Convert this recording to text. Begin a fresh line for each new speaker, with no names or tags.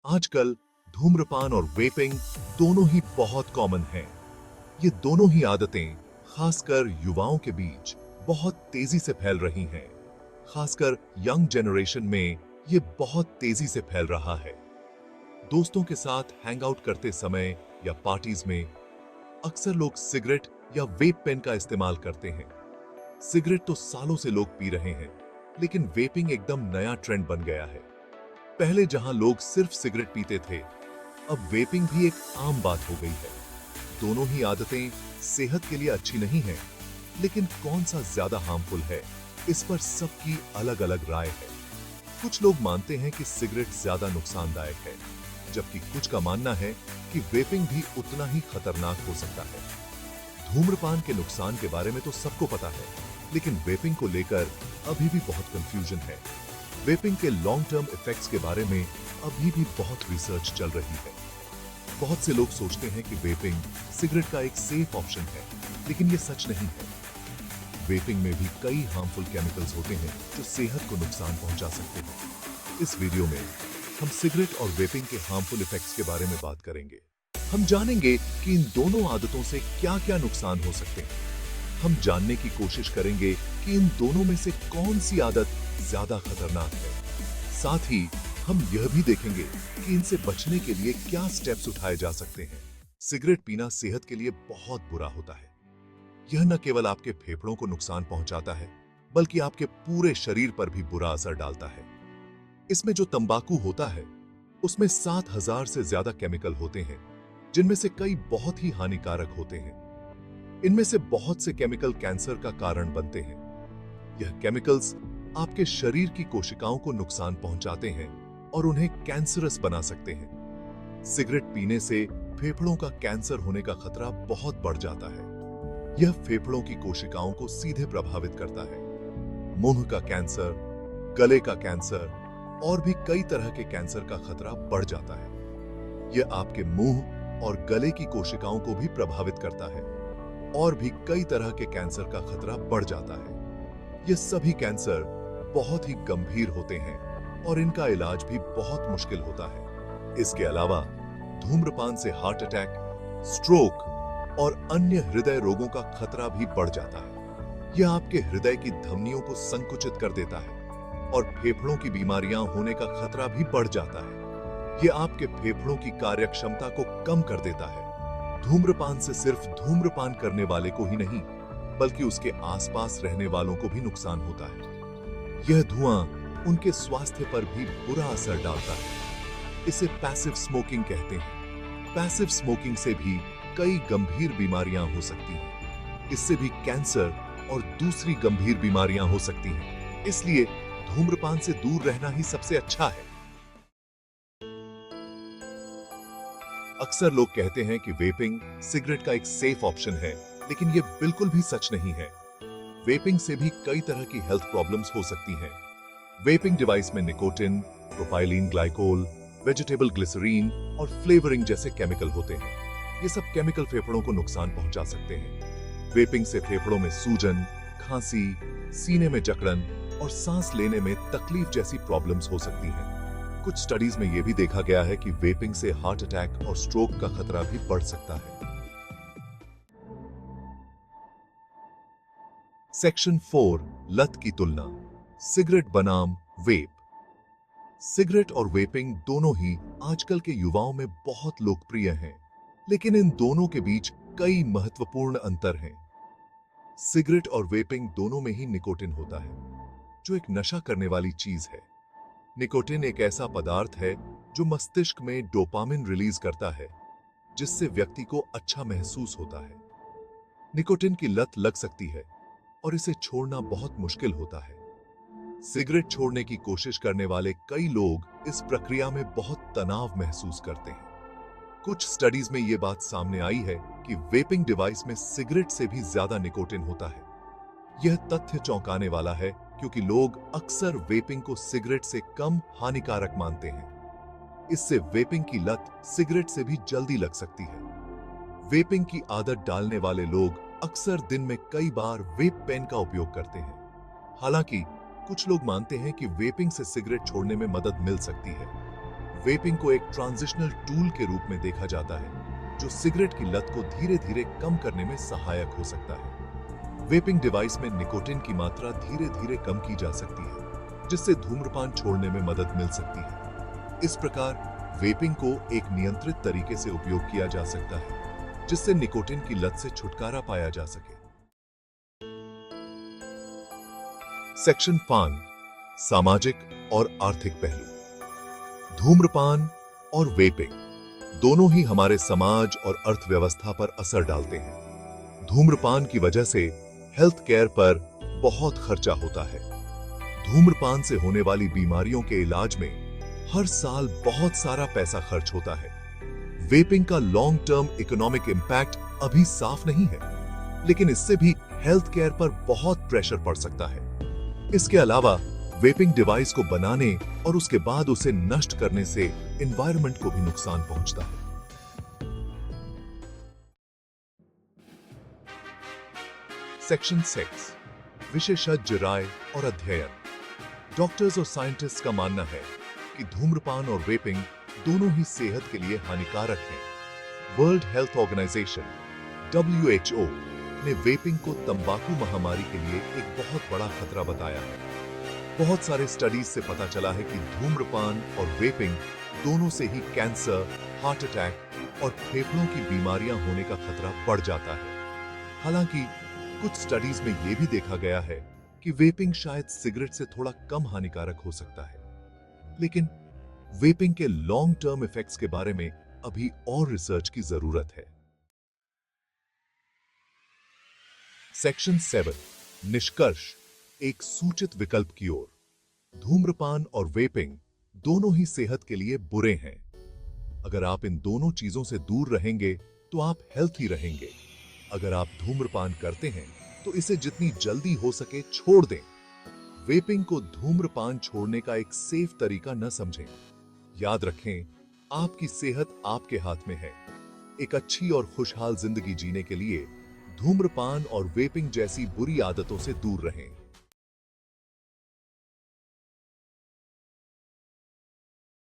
आजकल धूम्रपान और वेपिंग दोनों ही बहुत कॉमन हैं। ये दोनों ही आदतें खासकर युवाओं के बीच बहुत तेजी से फैल रही हैं। खासकर यंग जनरेशन में ये बहुत तेजी से फैल रहा है। दोस्तों के साथ हैंग आउट करते समय या पार्टीज में अक्सर लोग सिगरेट या वेप पेन का इस्तेमाल करते हैं। सिगरेट तो सालों से लोग पी रहे हैं, लेकिन वेपिंग एकदम नया ट्रेंड बन गया है। पहले जहां लोग सिर्फ सिगरेट पीते थे, अब वेपिंग भी एक आम बात हो गई है। दोनों ही आदतें सेहत के लिए अच्छी नहीं हैं, लेकिन कौन सा ज्यादा हार्मफुल है, इस पर सबकी अलग अलग राय है। कुछ लोग मानते हैं कि सिगरेट ज्यादा नुकसानदायक है, जबकि कुछ का मानना है कि वेपिंग भी उतना ही खतरनाक हो सकता है। धूम्रपान के नुकसान के बारे में तो सबको पता है, लेकिन वेपिंग को लेकर अभी भी बहुत कंफ्यूजन है। वेपिंग के लॉन्ग टर्म इफेक्ट्स के बारे में अभी भी बहुत रिसर्च चल रही है। बहुत से लोग सोचते हैं कि वेपिंग सिगरेट का एक सेफ ऑप्शन है, लेकिन ये सच नहीं है। वेपिंग में भी कई हार्मफुल केमिकल्स होते हैं जो सेहत को नुकसान पहुंचा सकते हैं। इस वीडियो में हम सिगरेट और वेपिंग के हार्मफुल इफेक्ट्स के बारे में बात करेंगे। हम जानेंगे कि इन दोनों आदतों से क्या-क्या नुकसान हो सकते हैं। हम जानने की कोशिश करेंगे कि इन दोनों में से कौन सी आदत ज्यादा खतरनाक है। साथ ही हम यह भी देखेंगे कि इनसे बचने के लिए क्या स्टेप्स उठाए जा सकते हैं। सिगरेट पीना सेहत के लिए बहुत बुरा होता है। यह न केवल आपके फेफड़ों को नुकसान पहुंचाता है, बल्कि आपके पूरे शरीर पर भी बुरा असर डालता है। इसमें जो तंबाकू होता है, उसमें 7,000 से ज्यादा केमिकल होते हैं, जिनमें से कई बहुत ही हानिकारक होते हैं। इनमें से बहुत से केमिकल कैंसर का कारण बनते हैं। यह केमिकल्स आपके शरीर की कोशिकाओं को नुकसान पहुंचाते हैं और उन्हें कैंसरस बना सकते हैं। सिगरेट पीने से फेफड़ों का कैंसर होने का खतरा बहुत बढ़ जाता है। यह फेफड़ों की कोशिकाओं को सीधे प्रभावित करता है। मुंह का कैंसर, गले का कैंसर और भी कई तरह के कैंसर का खतरा बढ़ जाता है। यह आपके मुंह और गले की कोशिकाओं को भी प्रभावित करता है और भी कई तरह के कैंसर का खतरा बढ़ जाता है। ये सभी कैंसर बहुत ही गंभीर होते हैं और इनका इलाज भी बहुत मुश्किल होता है। इसके अलावा धूम्रपान से हार्ट अटैक, स्ट्रोक और अन्य हृदय रोगों का खतरा भी बढ़ जाता है। यह आपके हृदय की धमनियों को संकुचित कर देता है और फेफड़ों की बीमारियां होने का खतरा भी बढ़ जाता है। यह आपके फेफड़ों की कार्यक्षमता को कम कर देता है। धूम्रपान से सिर्फ धूम्रपान करने वाले को ही नहीं, बल्कि उसके आसपास रहने वालों को भी नुकसान होता है। यह धुआं उनके स्वास्थ्य पर भी बुरा असर डालता है। इसे पैसिव स्मोकिंग कहते हैं। पैसिव स्मोकिंग से भी कई गंभीर बीमारियां हो सकती हैं। इससे भी कैंसर और दूसरी गंभीर बीमारियां हो सकती हैं। इसलिए धूम्रपान से दूर रहना ही सबसे अच्छा है। अक्सर लोग कहते हैं कि वेपिंग सिगरेट का एक सेफ ऑप्शन है, लेकिन यह बिल्कुल भी सच नहीं है। वेपिंग से भी कई तरह की हेल्थ प्रॉब्लम्स हो सकती हैं। वेपिंग डिवाइस में nicotine, propylene glycol, vegetable glycerine और फ्लेवरिंग जैसे केमिकल होते हैं। ये सब केमिकल फेफड़ों को नुकसान पहुंचा सकते हैं। वेपिंग से फेफड़ों में सूजन, खांसी, सीने में जकड़न और सांस लेने में तकलीफ जैसी प्रॉब्लम्स हो सकती हैं। कुछ स्टडीज में यह भी देखा गया है कि वेपिंग से हार्ट अटैक और स्ट्रोक का खतरा भी बढ़ सकता है। सेक्शन 4, लत की तुलना। सिगरेट बनाम वेप। सिगरेट और वेपिंग दोनों ही आजकल के युवाओं में बहुत लोकप्रिय हैं, लेकिन इन दोनों के बीच कई महत्वपूर्ण अंतर हैं। सिगरेट और वेपिंग दोनों में ही निकोटिन होता है, जो एक नशा करने वाली चीज है। निकोटिन एक ऐसा पदार्थ है जो मस्तिष्क में डोपामिन रिलीज करता है, जिससे व्यक्ति को अच्छा महसूस होता है। निकोटिन की लत लग सकती है और इसे छोड़ना बहुत मुश्किल होता है। सिगरेट छोड़ने की कोशिश करने वाले कई लोग इस प्रक्रिया में बहुत तनाव महसूस करते हैं। कुछ स्टडीज में यह बात सामने आई है कि वेपिंग डिवाइस में सिगरेट से भी ज्यादा निकोटिन होता है। यह तथ्य चौंकाने वाला है, क्योंकि लोग अक्सर वेपिंग को सिगरेट से कम हानिकारक मानते हैं। इससे वेपिंग की लत सिगरेट से भी जल्दी लग सकती है। वेपिंग की आदत डालने वाले लोग अक्सर दिन में कई बार वेप पेन का उपयोग करते हैं। हालांकि कुछ लोग मानते हैं कि वेपिंग से सिगरेट छोड़ने में मदद मिल सकती है। वेपिंग को एक ट्रांजिशनल टूल के रूप में देखा जाता है जो सिगरेट की लत को धीरे धीरे कम करने में सहायक हो सकता है। वेपिंग डिवाइस में निकोटिन की मात्रा धीरे धीरे कम की जा सकती है, जिससे धूम्रपान छोड़ने में मदद मिल सकती है। इस प्रकार वेपिंग को एक नियंत्रित तरीके से उपयोग किया जा सकता है, जिससे निकोटिन की लत से छुटकारा पाया जा सके। सेक्शन 5, सामाजिक और आर्थिक पहलू। धूम्रपान और वेपिंग दोनों ही हमारे समाज और अर्थव्यवस्था पर असर डालते हैं। धूम्रपान की वजह से हेल्थ केयर पर बहुत खर्चा होता है। धूम्रपान से होने वाली बीमारियों के इलाज में हर साल बहुत सारा पैसा खर्च होता है। वेपिंग का लॉन्ग टर्म इकोनॉमिक इंपैक्ट अभी साफ नहीं है, लेकिन इससे भी हेल्थ केयर पर बहुत प्रेशर पड़ सकता है। इसके अलावा वेपिंग डिवाइस को बनाने और उसके बाद उसे नष्ट करने से एनवायरनमेंट को भी नुकसान पहुंचता है। सेक्शन 6, विशेषज्ञ राय और अध्ययन। डॉक्टर्स और साइंटिस्ट्स का मानना है कि धूम्रपान और वेपिंग दोनों ही सेहत के लिए हानिकारक हैं। वर्ल्ड हेल्थ ऑर्गेनाइजेशन WHO ने वेपिंग को तंबाकू महामारी के लिए एक बहुत बड़ा खतरा बताया है। बहुत सारे स्टडीज से पता चला है कि धूम्रपान और वेपिंग दोनों से ही कैंसर, हार्ट अटैक और फेफड़ों की बीमारियां होने का खतरा बढ़ जाता है। हालांकि कुछ स्टडीज में यह भी देखा गया है कि वेपिंग शायद सिगरेट से थोड़ा कम हानिकारक हो सकता है, लेकिन वेपिंग के लॉन्ग टर्म इफेक्ट्स के बारे में अभी और रिसर्च की जरूरत है। सेक्शन 7, निष्कर्ष, एक सूचित विकल्प की ओर। धूम्रपान और वेपिंग दोनों ही सेहत के लिए बुरे हैं। अगर आप इन दोनों चीजों से दूर रहेंगे तो आप हेल्थी रहेंगे। अगर आप धूम्रपान करते हैं तो इसे जितनी जल्दी हो सके छोड़ दें। वेपिंग को धूम्रपान छोड़ने का एक सेफ तरीका न समझें। याद रखें, आपकी सेहत आपके हाथ में है। एक अच्छी और खुशहाल जिंदगी जीने के लिए धूम्रपान और वेपिंग जैसी बुरी आदतों से दूर रहें।